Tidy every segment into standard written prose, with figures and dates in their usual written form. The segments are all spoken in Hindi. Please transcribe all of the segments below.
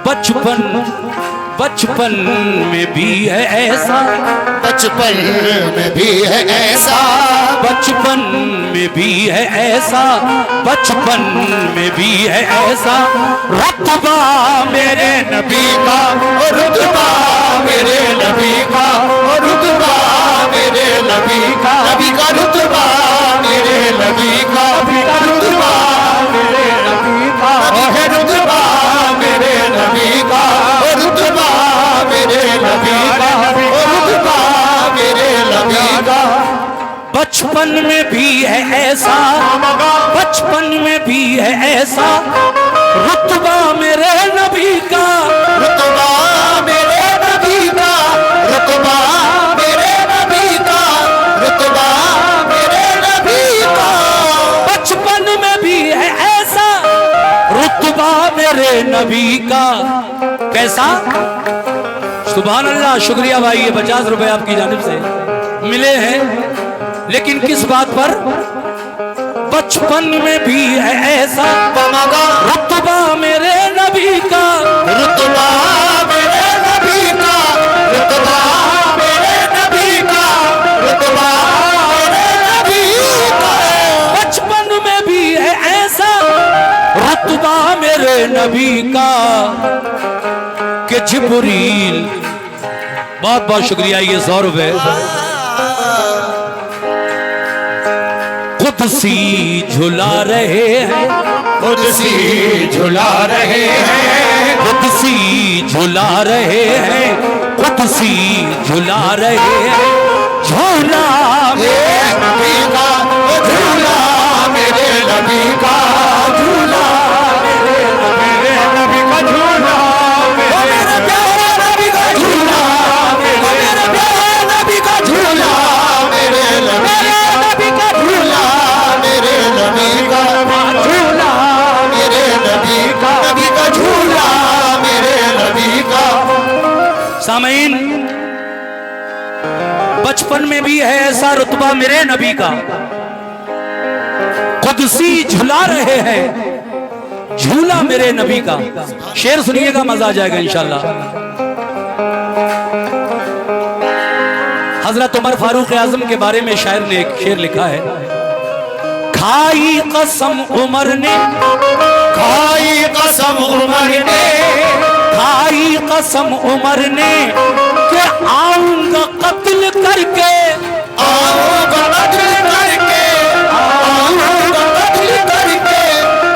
बचपन बचपन में भी है ऐसा, बचपन में भी है ऐसा, बचपन में भी है ऐसा, बचपन में भी है ऐसा रुतबा मेरे नबी का, रुतबा मेरे नबी का, रुतबा मेरे नबी का, नबी का रुतबा मेरे नबी का, नबी का रुतबा मेरे नबी का, रुतबा मेरे नबी का, रुतबा मेरे नबी का, रुतबा मेरे नबी का। बचपन में भी है ऐसा, बचपन में भी है ऐसा रुतबा मेरे नबी का, रुतबा मेरे नबी का, रुतबा मेरे नबी का, रुतबा मेरे नबी का। बचपन में भी है ऐसा रुतबा मेरे नबी का। कैसा? सुभान अल्लाह, शुक्रिया भाई, ये 50 रुपए आपकी जानिब से मिले हैं। लेकिन किस बात पर? बचपन में भी है ऐसा रुतबा मेरे नबी का, रुतबा मेरे नबी का, रुतबा मेरे नबी का, रुतबा मेरे नबी का। बचपन में भी है ऐसा रुतबा मेरे नबी का कि जिब्रील, बहुत बहुत शुक्रिया, ये 100 रुपए कुदसी झुला रहे हैं, कुदसी झुला रहे हैं, कुदसी झुला रहे हैं, कुदसी झुला रहे हैं झूला मेरे नबी का, झूला मेरे नबी का, झूला मेरे नबी का, झूला मेरे प्यारे नबी का, झूला मेरे प्यारे नबी का, झूला मेरे नबी का, झूला मेरे नबी का, झूला मेरे नबी का, नबी का झूला मेरे नबी का। सामीन, बचपन में भी है ऐसा रुतबा मेरे नबी का, कुदसी झुला रहे हैं झूला मेरे नबी का। शेर सुनिएगा, मजा आ जाएगा इंशाल्लाह। हजरत उमर फारूक आजम के बारे में शायर ने एक शेर लिखा है, खाई कसम उमर ने, खाई कसम उमर ने, खाई कसम उमर ने कि आऊंगा कत्ल करके, आऊंगा कत्ल करके, आऊंगा कत्ल करके,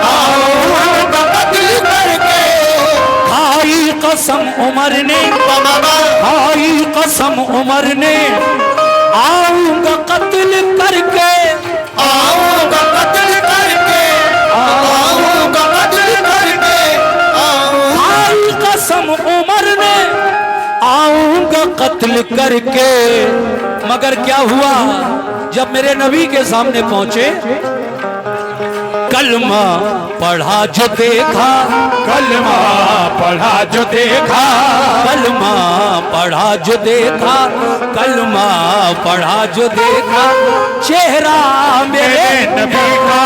आऊंगा कत्ल करके। खाई कसम उमर ने, खाई कसम उमर ने आऊंगा कत्ल करके, आऊंगा कत्ल करके, आऊंगा कत्ल करके, खाई कसम उमर ने आऊंगा कत्ल करके। मगर क्या हुआ जब मेरे नबी के सामने पहुंचे? कलमा पढ़ा जो देखा, कलमा पढ़ा जो देखा, कलमा पढ़ा जो देखा, कलमा पढ़ा जो देखा चेहरा मेरे नबी का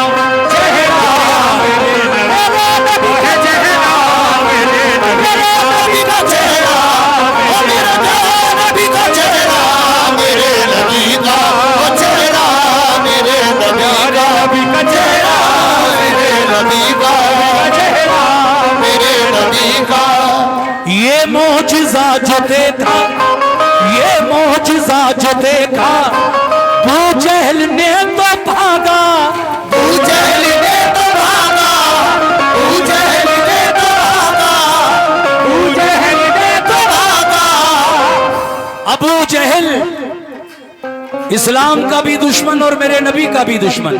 चेहरा मेरे नबी का चेहरा, मेरे नबी का चेहरा, मेरे नबी का चेहरा, मेरे नबी का चेहरा, मेरे नबी का चेहरा, मेरे नबी का चेहरा, मेरे नबी का। ये मोजिज़ा जो देखा, ये मोजिज़ा जो देखा अबू जहल ने तो भागा, अबू जहल ने तो भागा, अबू जहल ने तो भागा, अबू जहल ने तो भागा। अबू जहल इस्लाम का भी दुश्मन और मेरे नबी का भी दुश्मन,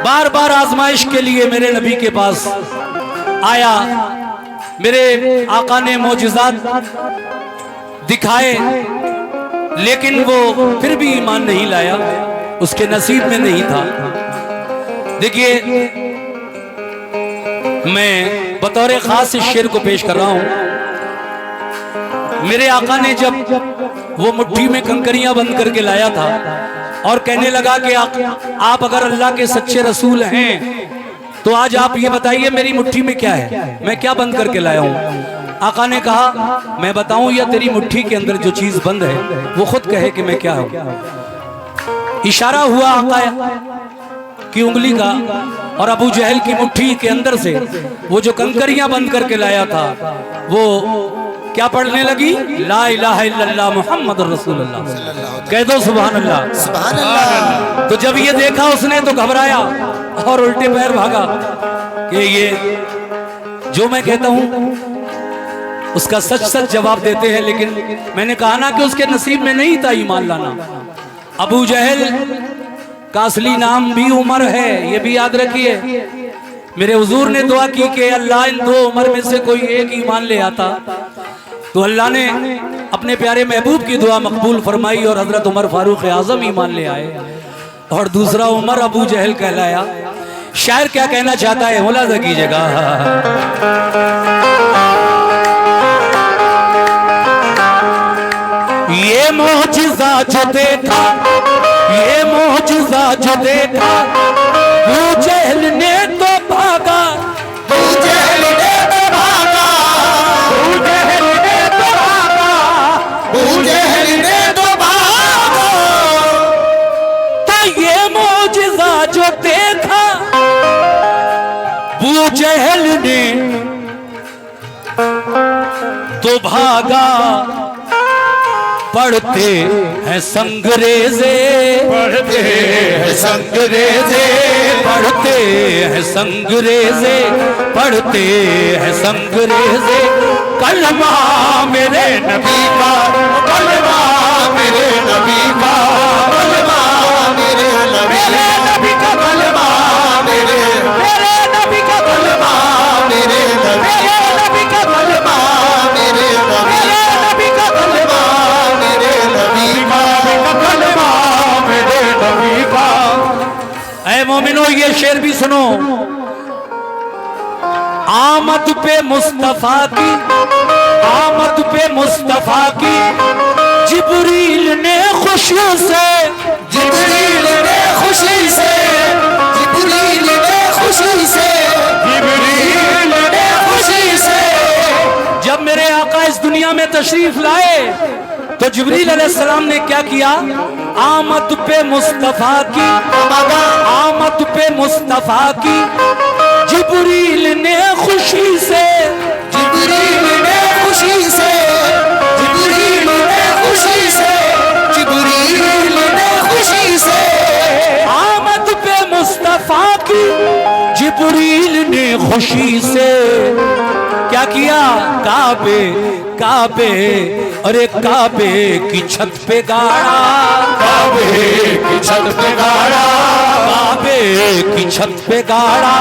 बार बार आजमाइश के लिए मेरे नबी के पास आया। मेरे आका ने मोजिज़ात दिखाए लेकिन वो फिर भी ईमान नहीं लाया, उसके नसीब में नहीं था। देखिए, मैं बतौर खास इस शेर को पेश कर रहा हूं। मेरे आका ने जब वो मुट्ठी में कंकरियां बंद करके लाया था और कहने लगा कि आप अगर अल्लाह के सच्चे रसूल हैं तो आज आप ये बताइए मेरी मुट्ठी में क्या है, मैं क्या बंद करके लाया हूँ। आका ने कहा मैं बताऊं या तेरी मुट्ठी के अंदर जो चीज बंद है वो खुद कहे कि मैं क्या हूं। इशारा हुआ आका की उंगली का, और अबू जहल की मुट्ठी के अंदर से वो जो कंकरियां बंद करके लाया था वो क्या पढ़ने लगी, ला इलाहा इल्लल्लाह मुहम्मद रसूलुल्लाह। कह दो सुभान अल्लाह। सुभान अल्लाह। तो जब ये देखा उसने तो घबराया और उल्टे पैर भागा कि ये जो मैं कहता हूं उसका सच सच जवाब देते हैं, लेकिन मैंने कहा ना कि उसके नसीब में नहीं था ईमान लाना। अबू जहल का असली नाम भी उमर है, ये भी याद रखिए। मेरे हुजूर ने दुआ की कि अल्लाह इन दो उमर में से कोई एक ईमान ले आता, तो अल्लाह ने अपने प्यारे महबूब की दुआ मकबूल फरमाई और हजरत उमर फारूक आजम ईमान ले आए, और दूसरा उमर अबू जहल कहलाया। शायर क्या कहना चाहता है, मुलाजा कीजिएगा। ये मोजिज़ा जो देखा, ये मोजिज़ा जो देखा, अबू जहल ने तो भागा, अबू जहल ने तो भागा, अबू जहल ने तो भागा, अबू जहल ने तो भागा। तो ये मोजिज़ा जो देखा अबू जहल ने तो भागा। पढ़ते हैं संगरेजे, पढ़ते हैं संगरेजे, पढ़ते हैं संगरेजे, पढ़ते हैं संगरेजे। कलमा मेरे नबी का, कलमा मेरे नबी का, कलमा मेरे नबी का, कलमा मेरे नबी का, कलमा मेरे नबी नबी का, कलमा मेरे नबी नबी का, कलमा मेरे नबी का, कलमा मेरे नबी का। ऐ मोमिनो ये शेर भी सुनो। आमद पे मुस्तफा की, आमद पे मुस्तफा की, जिब्रील ने खुशी से, जिब्रील ने खुशी से, जिब्रील ने खुशी से, जिब्रील ने खुशी से। जब मेरे आका इस दुनिया में तशरीफ लाए तो जिब्रील अलैहिस्सलाम ने क्या किया, आमद पे मुस्तफा की, आमद पे मुस्तफा की, जिब्रील ने खुशी से, जिब्रील ने खुशी से, जिब्रील ने खुशी से, जिब्रील ने खुशी से। आमद पे मुस्तफा की, जिब्रील ने खुशी से क्या किया, काबे काबे, अरे काबे की छत पे गाड़ा, काबे की छत पे गाड़ा, काबे की छत पे गाड़ा,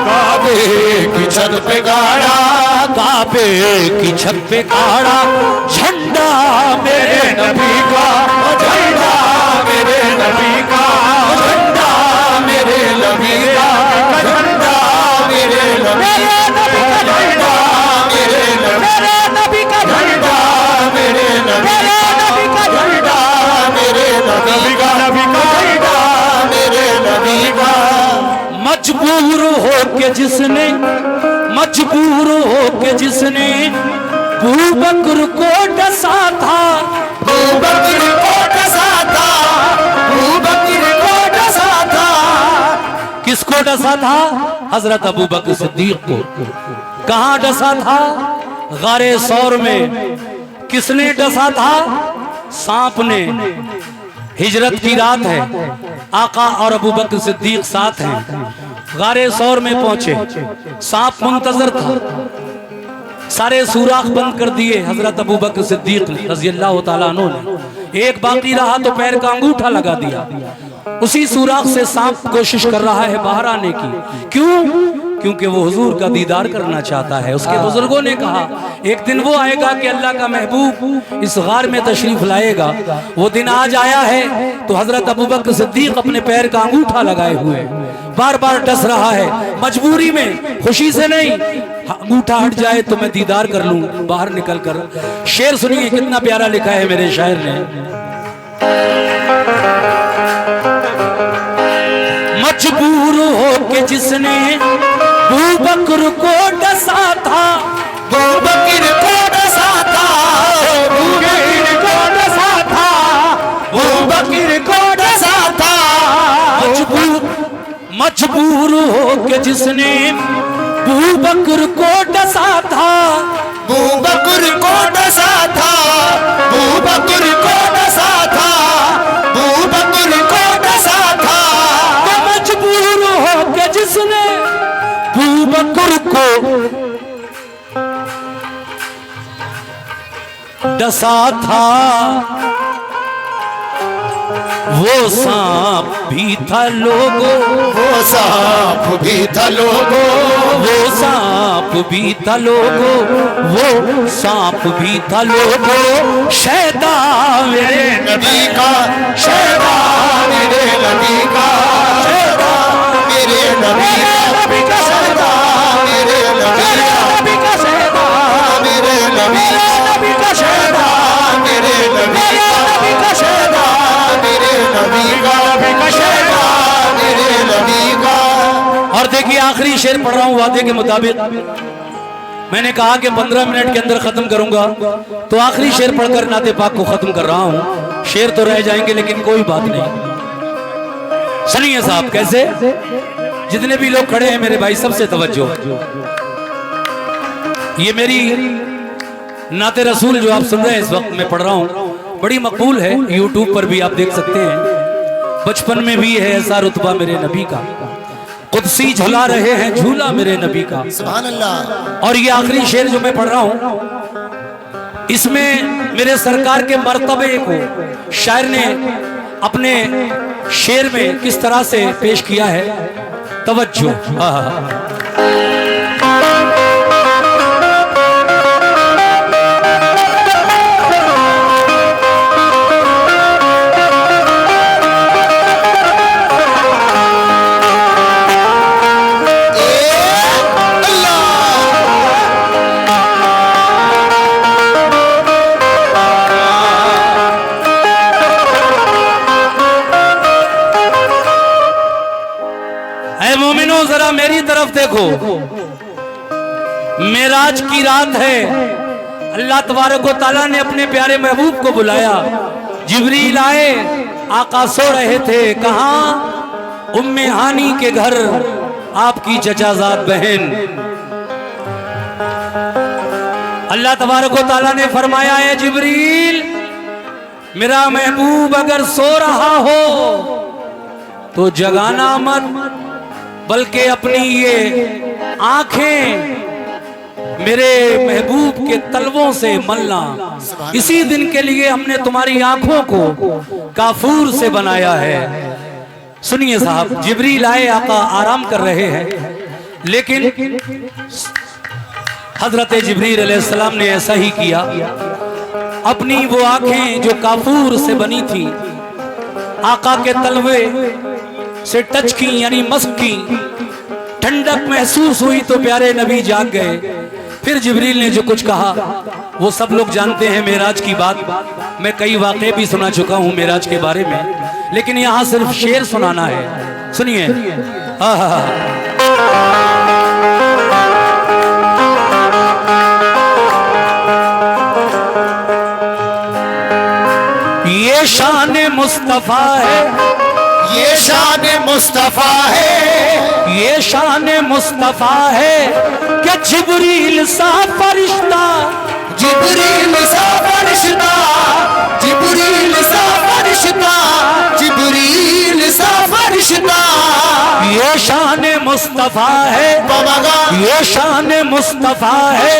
काबे की छत पे गाड़ा, काबे की छत पे गाड़ा। झंडा मेरे नबी का, झंडा मेरे नबी का, झंडा मेरे नबी का, झंडा मेरे नबी का, झंडा मेरे नबी का, झंडा मेरे नबी का, झंडा मेरे नबी का, झंडा मेरे नबी का। मजबूर हो के जिसने, मजबूर हो के जिसने अबू बकर को डसा था, अबू बकर को डसा था, अबू बकर को डसा था। किसको डसा था, हजरत अबू बकर सिद्दीक को। कहां डसा था, गारे सौर में। किसने डसा था, सांप ने। हिजरत की रात है, आका और अबू बकर सिद्दीक साथ हैं। गारे सौर में पहुंचे, सांप मुंतजर था, सारे सुराख बंद कर दिए हजरत अबू बकर सिद्दीक रज़ी अल्लाह तआला अन्हु ने। एक बाकी रहा तो पैर का अंगूठा लगा दिया। उसी सुराख से सांप कोशिश कर रहा है बाहर आने की। क्यों? क्योंकि वो हुजूर का दीदार करना चाहता है। उसके बुजुर्गों ने कहा एक दिन वो आएगा कि अल्लाह का महबूब इस गार में तशरीफ लाएगा। वो दिन आज आया है तो हजरत अबू बकर सिद्दीक अपने पैर का अंगूठा लगाए हुए बार बार डस रहा है, मजबूरी में, खुशी से नहीं। अंगूठा हट जाए तो मैं दीदार कर लूं बाहर निकल कर। शेर सुनिए कितना प्यारा लिखा है मेरे शायर ने। मजबूर हो के जिसने अबू बकर को डसा था, अबू बकर को डसा था, अबू बकर को डसा था, अबू बकर को डसा था। मजबूर हो के जिसने अबू बकर को डसा था, अबू बकर को डसा था, अबू बकर को डसा था, अबू बकर को डसा था। मजबूर हो के जिसने अबू बकर को डसा था, वो सांप भी था लोगों, वो सांप भी था लोगों, वो सांप भी था लोगों, वो सांप भी था लोगों। शैदा मेरे नबी का, शैदा मेरे नबी का, शैदा मेरे नबी का, शैदा मेरे नबी का, शैदा मेरे नबी का, शैदा मेरे नबी का, शैदा मेरे नबी का, शैदा मेरे नबी का। और देखिए आखिरी शेर पढ़ रहा हूं वादे के मुताबिक। मैंने कहा कि 15 मिनट के अंदर खत्म करूंगा, तो आखिरी शेर पढ़कर नाते पाक को खत्म कर रहा हूं। शेर तो रह जाएंगे लेकिन कोई बात नहीं। सुनिए साहब, कैसे जितने भी लोग खड़े हैं मेरे भाई, सबसे तवज्जो। ये मेरी नाते रसूल जो आप सुन रहे हैं इस वक्त मैं पढ़ रहा हूं, बड़ी मकबूल है, यूट्यूब पर भी आप देख सकते हैं। बचपन में भी है ऐसा रुतबा मेरे नबी का, कुदसी झुला रहे हैं झूला मेरे नबी का। सुभान अल्लाह। और ये आखिरी शेर जो मैं पढ़ रहा हूं, इसमें मेरे सरकार के मर्तबे को शायर ने अपने शेर में किस तरह से पेश किया है, तवज्जो। जरा मेरी तरफ देखो, मेराज की रात है, अल्लाह तबारक व तआला ने अपने प्यारे महबूब को बुलाया। जिब्रील आए, आका सो रहे थे, कहाँ? उम्मे हानी के घर, आपकी चचाजाद बहन। अल्लाह तबारक व तआला ने फरमाया, है जिब्रील, मेरा महबूब अगर सो रहा हो तो जगाना मत, बल्कि अपनी ये आंखें मेरे महबूब के तलवों से मलना। इसी दिन के लिए हमने तुम्हारी आंखों को काफूर से बनाया है। सुनिए साहब, जिब्रील आए, आका आराम कर रहे हैं, लेकिन हजरत जिब्रील अलैहिस्सलाम ने ऐसा ही किया। अपनी वो आंखें जो काफूर से बनी थी, आका के तलवे से टच की, यानी मस्क की, ठंडक महसूस हुई तो प्यारे नबी जाग गए। फिर जिब्रील ने जो कुछ कहा वो सब लोग जानते हैं। मेराज की बात मैं कई वाक़े भी सुना चुका हूं मेराज के बारे में, लेकिन यहां सिर्फ शेर सुनाना है। सुनिए। ये शान मुस्तफा है, ये शान मुस्तफा है, ये शान मुस्तफा है कि जिब्रील सा फरिश्ता, जिब्रील सा फरिश्ता, जिब्रील सा फरिश्ता, जिब्रील सा फरिश्ता। ये शान मुस्तफा है, ये शान मुस्तफा है,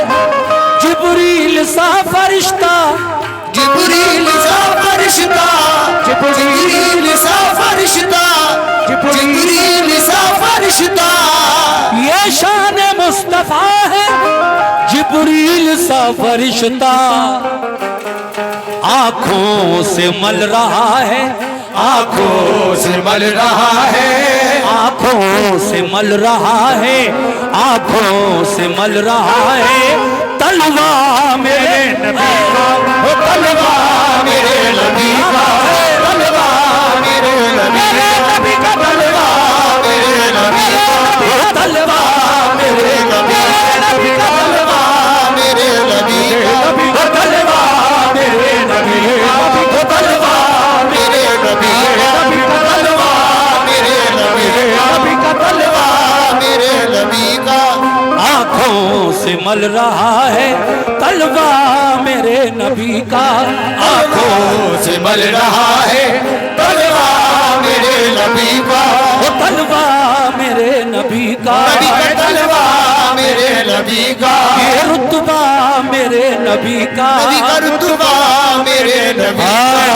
जिब्रील सा फरिश्ता, जिब्रील सा फरिश्ता, जिब्रील सा फरिश्ता, जिब्रील सा फरिश्ता। ये शान मुस्तफा है, जिब्रील सा फरिश्ता। आंखों से मल रहा है, आंखों से मल रहा है, आंखों से मल रहा है, आंखों से मल रहा है तलवा मेरे नबी का, तलवा मेरे नबी का, तलवा मेरे नबी का, तलवा मेरे नबी का। मल रहा है तलवा मेरे नबी का, आंखों से मल रहा है तलवा मेरे नबी का, वो तलवा मेरे नबी का, नबी का तलवा मेरे नबी का, ये रुतबा मेरे नबी का, नबी का रुतबा मेरे नबी का।